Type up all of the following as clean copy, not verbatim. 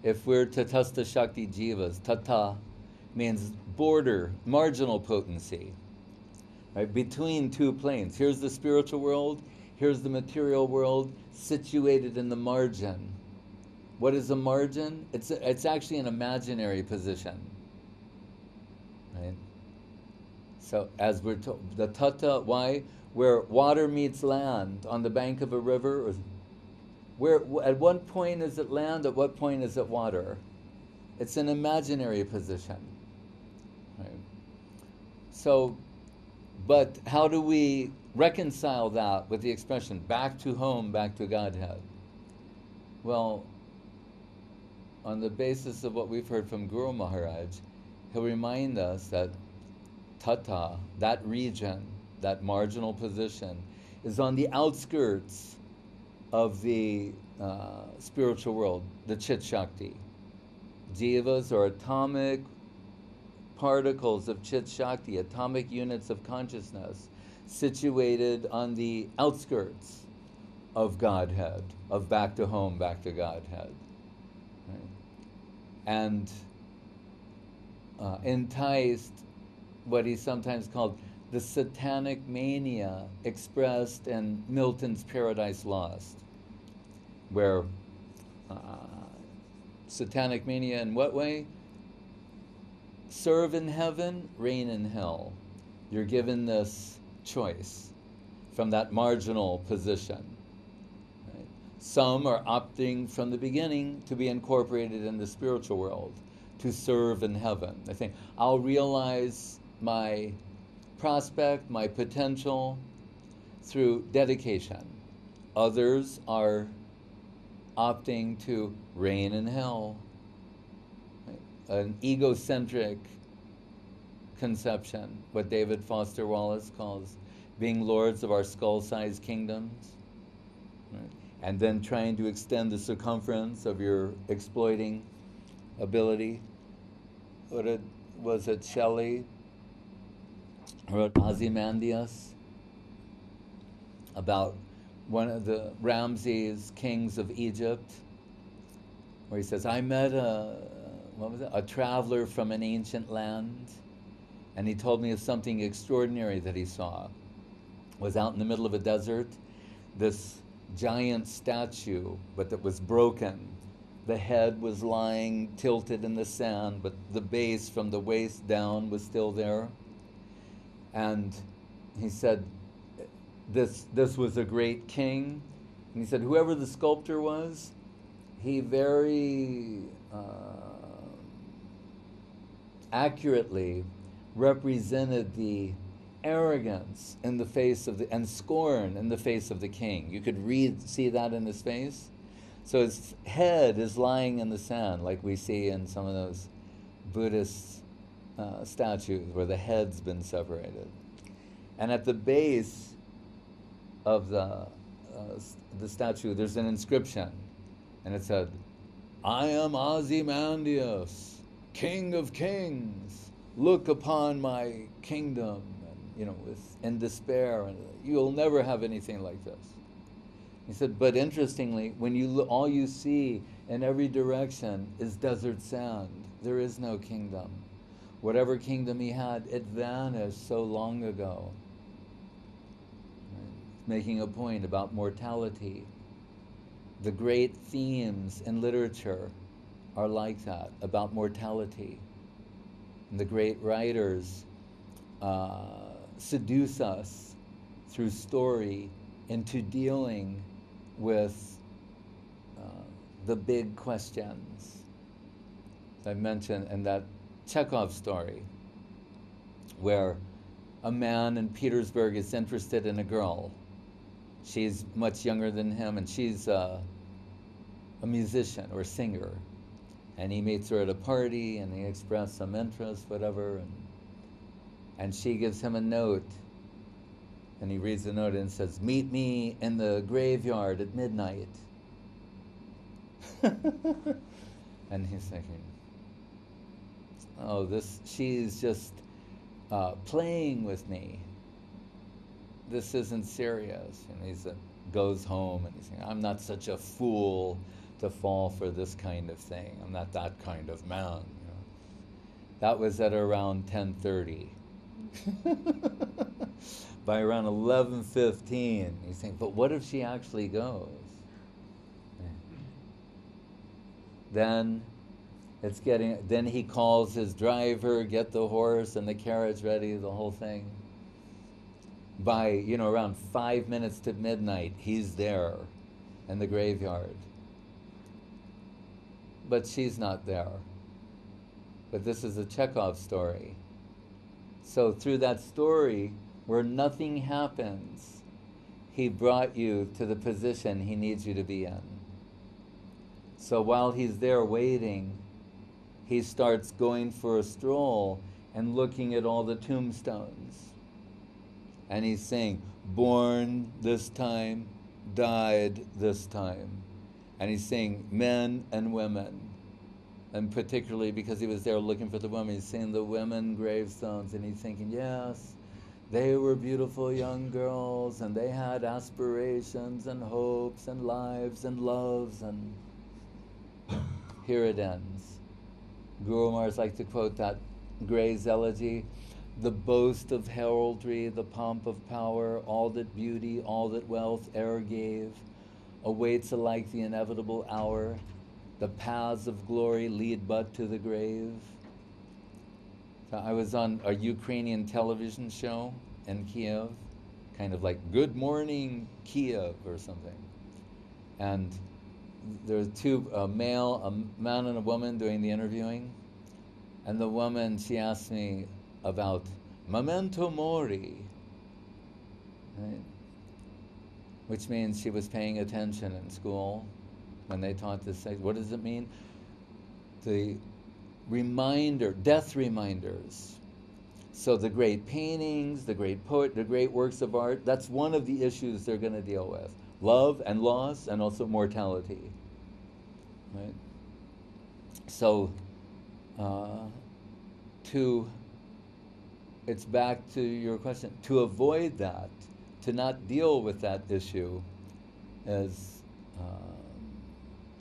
If we're Tatastha Shakti Jivas, Tata means border, marginal potency, right? Between two planes. Here's the spiritual world, here's the material world, situated in the margin. What is a margin? It's actually an imaginary position, right? So as we're told, the Tata, why? Where water meets land on the bank of a river, or where, at what point is it land, at what point is it water? It's an imaginary position, right? So, but how do we reconcile that with the expression back to home, back to Godhead? Well, on the basis of what we've heard from Guru Maharaj, he'll remind us that Tata, that region, that marginal position, is on the outskirts of the spiritual world, the Chit Shakti. Jivas are atomic particles of Chit Shakti, atomic units of consciousness, situated on the outskirts of Godhead, of back to home, back to Godhead. Right? And enticed what he sometimes called the Satanic Mania, expressed in Milton's Paradise Lost, where Satanic Mania in what way? Serve in heaven, reign in hell. You're given this choice from that marginal position. Right? Some are opting from the beginning to be incorporated in the spiritual world, to serve in heaven. They think, I'll realize my prospect, my potential through dedication. Others are opting to reign in hell. Right? An egocentric conception, what David Foster Wallace calls being lords of our skull-sized kingdoms. Right? And then trying to extend the circumference of your exploiting ability. Was it Shelley wrote Ozymandias about one of the Ramses kings of Egypt, where he says, I met a traveler from an ancient land, and he told me of something extraordinary that he saw. Was out in the middle of a desert, this giant statue, but that was broken. The head was lying tilted in the sand, but the base from the waist down was still there. And he said, this was a great king. And he said, whoever the sculptor was, he very accurately represented the arrogance in the face of and scorn in the face of the king. You could see that in his face. So his head is lying in the sand, like we see in some of those Buddhist statues where the head's been separated. And at the base of the statue, there's an inscription, and it said, I am Ozymandias, king of kings. Look upon my kingdom, and, in despair, and you'll never have anything like this. He said, but interestingly, when you all you see in every direction is desert sand. There is no kingdom. Whatever kingdom he had, it vanished so long ago. Right? Making a point about mortality. The great themes in literature are like that, about mortality. And the great writers seduce us through story into dealing with the big questions. I mentioned in that Chekhov story, where a man in Petersburg is interested in a girl. She's much younger than him, and she's a musician or singer. And he meets her at a party, and he expresses some interest, whatever, and she gives him a note. And he reads the note and says, meet me in the graveyard at midnight. And he's thinking, oh, she's just playing with me. This isn't serious. And he goes home and he's saying, I'm not such a fool to fall for this kind of thing. I'm not that kind of man. You know. That was at around 10:30. By around 11:15, he's saying, but what if she actually goes? Then then he calls his driver, get the horse and the carriage ready, the whole thing. By, around 5 minutes to midnight, he's there in the graveyard. But she's not there. But this is a Chekhov story. So through that story, where nothing happens, he brought you to the position he needs you to be in. So while he's there waiting, he starts going for a stroll and looking at all the tombstones. And he's saying, born this time, died this time. And he's saying men and women. And particularly because he was there looking for the women, he's seeing the women gravestones, and he's thinking, yes, they were beautiful young girls, and they had aspirations and hopes and lives and loves, and here it ends. Guru Maharaj liked to quote that Gray's elegy, the boast of heraldry, the pomp of power, all that beauty, all that wealth e'er gave, awaits alike the inevitable hour. The paths of glory lead but to the grave. So I was on a Ukrainian television show in Kiev, kind of like Good Morning Kiev or something. And there were two, a man and a woman doing the interviewing. And the woman, she asked me about memento mori, right? Which means she was paying attention in school when they taught this. What does it mean? The reminder, death reminders. So the great paintings, the great poet, the great works of art, that's one of the issues they're going to deal with. Love and loss, and also mortality. Right? So, it's back to your question. To avoid that, to not deal with that issue, is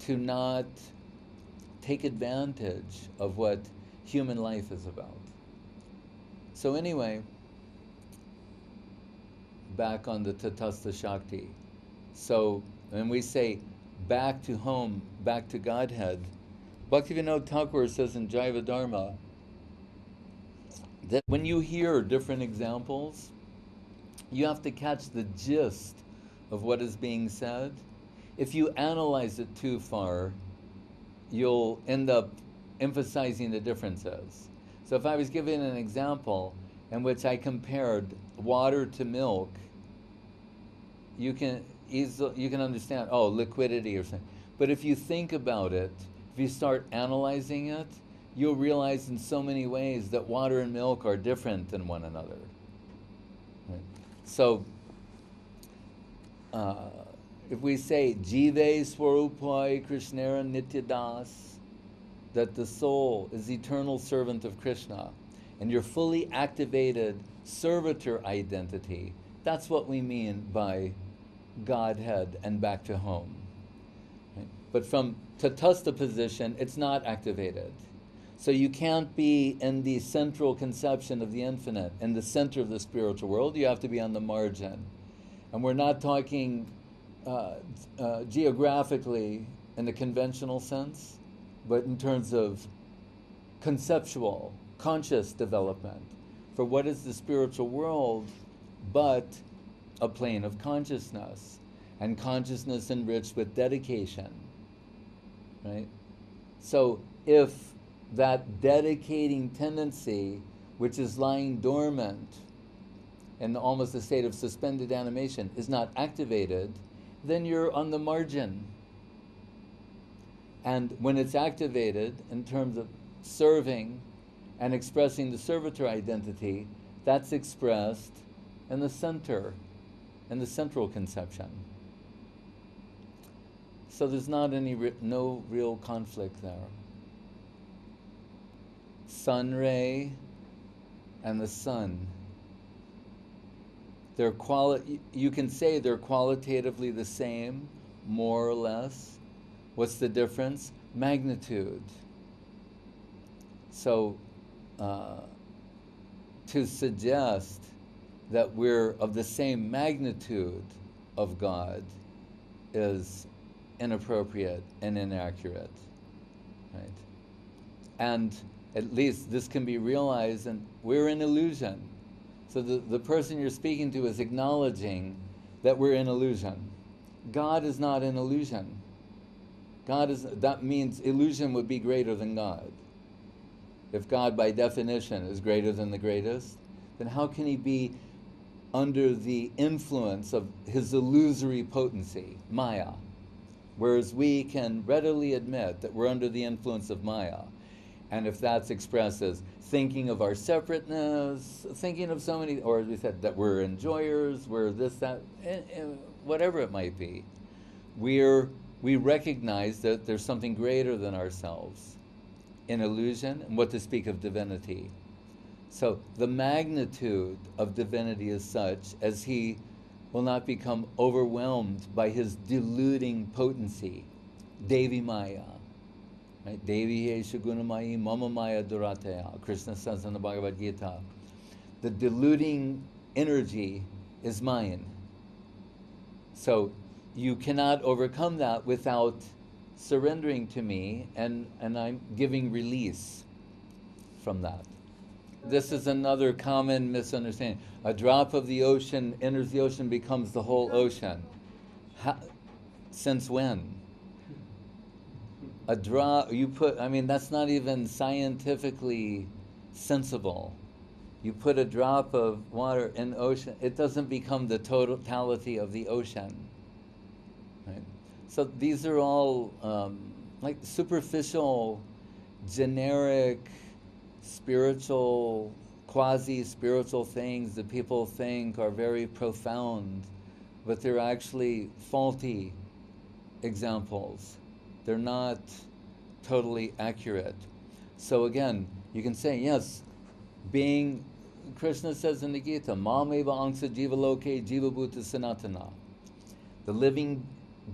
to not take advantage of what human life is about. So anyway, back on the Tatastha Shakti. So when we say back to home, back to Godhead, Bhaktivinoda Thakur says in Jaiva Dharma that when you hear different examples, you have to catch the gist of what is being said. If you analyze it too far, you'll end up emphasizing the differences. So if I was giving an example in which I compared water to milk, you can understand, oh, liquidity or something. But if you think about it, if you start analyzing it, you'll realize in so many ways that water and milk are different than one another. Right? So, if we say Jive Swarupai Krishnara Nityadas, that the soul is eternal servant of Krishna, and your fully activated servitor identity, that's what we mean by Godhead and back to home. Right? But from Tatastha position, it's not activated. So you can't be in the central conception of the infinite, in the center of the spiritual world. You have to be on the margin. And we're not talking geographically in the conventional sense, but in terms of conceptual, conscious development. For what is the spiritual world but a plane of consciousness, and consciousness enriched with dedication, right? So if that dedicating tendency, which is lying dormant in almost a state of suspended animation, is not activated, then you're on the margin. And when it's activated in terms of serving and expressing the servitor identity, that's expressed in the center, in the central conception. So there's not no real conflict there. Sun ray and the sun. You can say they're qualitatively the same, more or less, What's the difference? Magnitude. So, to suggest that we're of the same magnitude of God is inappropriate and inaccurate, right? And at least this can be realized, and we're in illusion. So the person you're speaking to is acknowledging that we're in illusion. God is not in illusion. That means illusion would be greater than God. If God by definition is greater than the greatest, then how can he be under the influence of his illusory potency, Maya? Whereas we can readily admit that we're under the influence of Maya. And if that's expressed as thinking of our separateness, thinking of so many, or as we said, that we're enjoyers, we're this, that, whatever it might be, we recognize that there's something greater than ourselves in illusion, and what to speak of divinity. So the magnitude of divinity is such as he will not become overwhelmed by his deluding potency, Devi Maya. Right? Devi Yeshu Gunamayi Mama Maya Durataya, Krishna says in the Bhagavad Gita. The deluding energy is mine. So you cannot overcome that without surrendering to me, and I'm giving release from that. This is another common misunderstanding. A drop of the ocean enters the ocean, becomes the whole ocean. Since when? A drop, that's not even scientifically sensible. You put a drop of water in the ocean, it doesn't become the totality of the ocean. Right? So these are all like superficial, generic, spiritual, quasi-spiritual things that people think are very profound, but they're actually faulty examples. They're not totally accurate. So again, you can say, yes, being, Krishna says in the Gita, Mameva angsa jiva loke jiva bhuta sanatana. The living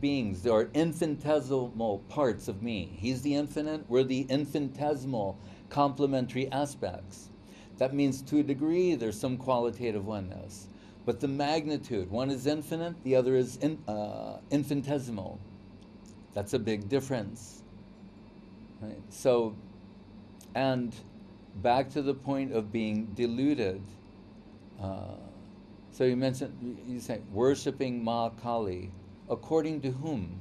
beings, there are infinitesimal parts of me. He's the infinite, we're the infinitesimal complementary aspects. That means to a degree there's some qualitative oneness. But the magnitude, one is infinite, the other is infinitesimal. That's a big difference. Right? So, and back to the point of being deluded. So you mentioned, you say, worshipping Ma Kali. According to whom?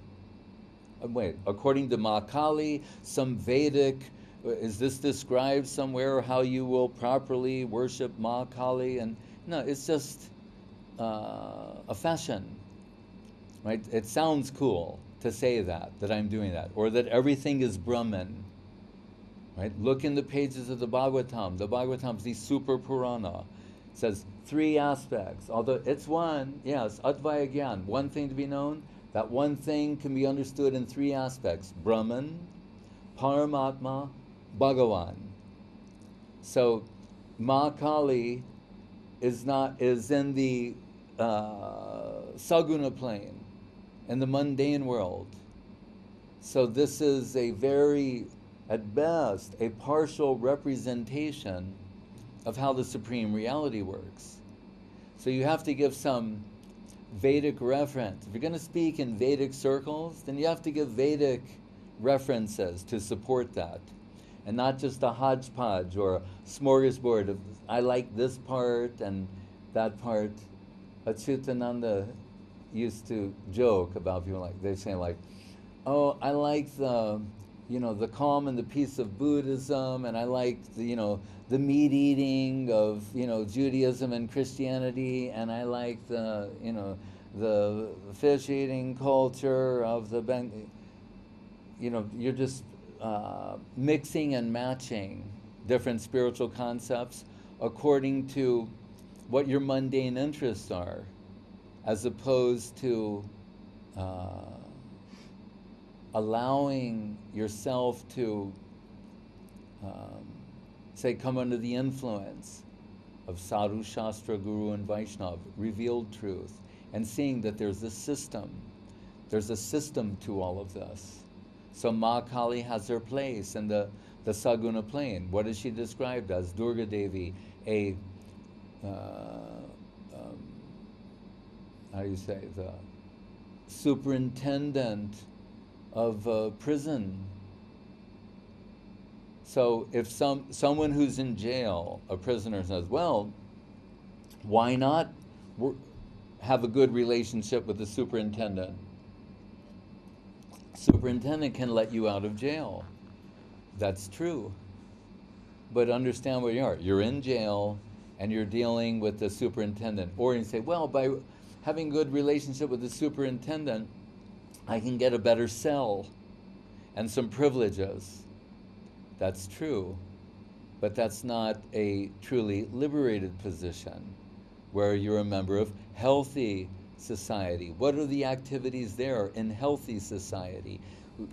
According to Ma Kali, some Vedic, is this described somewhere how you will properly worship Ma Kali? And no, it's just a fashion, right? It sounds cool to say that I'm doing that, or that everything is Brahman, right? Look in the pages of the Bhagavatam. The Bhagavatam's the Super Purana. It says 3 aspects, although it's one, yes, Advaya Gyan, one thing to be known. That one thing can be understood in 3 aspects: Brahman, Paramatma, Bhagavan. So Ma Kali is in the Saguna plane, in the mundane world. So this is a very, at best, a partial representation of how the Supreme Reality works. So you have to give some Vedic reference. If you're going to speak in Vedic circles, then you have to give Vedic references to support that. And not just a hodgepodge or a smorgasbord of, I like this part and that part. Achyutananda used to joke about people like, they say like, oh, I like the calm and the peace of Buddhism, and I like the meat eating of Judaism and Christianity, and I like the fish eating culture of the you're just mixing and matching different spiritual concepts according to what your mundane interests are, as opposed to allowing yourself to, come under the influence of Sadhu, Shastra, Guru, and Vaishnava, revealed truth, and seeing that there's a system to all of this. So Ma Kali has her place in the Saguna plane. What is she described as? Durga Devi, a how do you say, the superintendent of a prison. So if someone who's in jail, a prisoner, says, well, why not have a good relationship with the superintendent? Superintendent can let you out of jail. That's true. But understand where you are. You're in jail and you're dealing with the superintendent. Or you say, well, by having a good relationship with the superintendent, I can get a better cell and some privileges. That's true. But that's not a truly liberated position where you're a member of healthy society. What are the activities there in healthy society?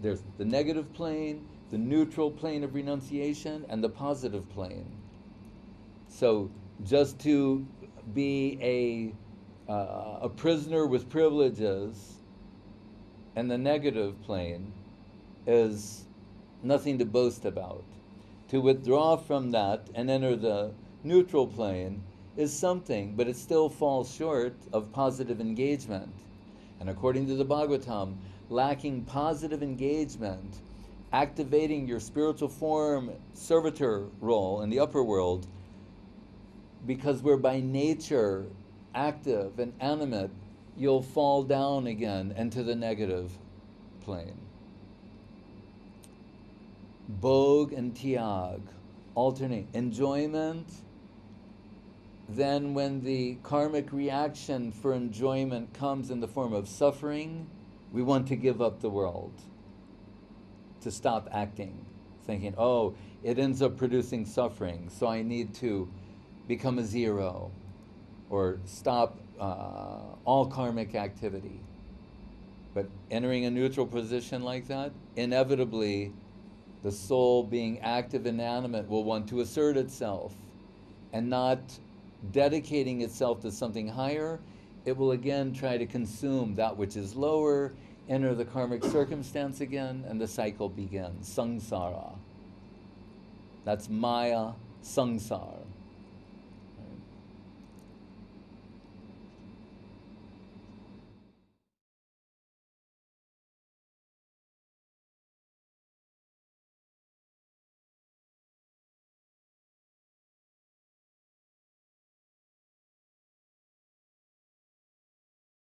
There's the negative plane, the neutral plane of renunciation, and the positive plane. So just to be a prisoner with privileges and the negative plane is nothing to boast about. To withdraw from that and enter the neutral plane is something, but it still falls short of positive engagement. And according to the Bhagavatam, lacking positive engagement, activating your spiritual form servitor role in the upper world, because we're by nature active and animate, you'll fall down again into the negative plane. Bhog and Tyag alternate. Enjoyment, then when the karmic reaction for enjoyment comes in the form of suffering, we want to give up the world, to stop acting, thinking, oh, it ends up producing suffering, so I need to become a zero, or stop all karmic activity. But entering a neutral position like that, inevitably, the soul, being active and animate, will want to assert itself, and not dedicating itself to something higher. It will again try to consume that which is lower, enter the karmic circumstance again, and the cycle begins. Samsara. That's Maya, samsara.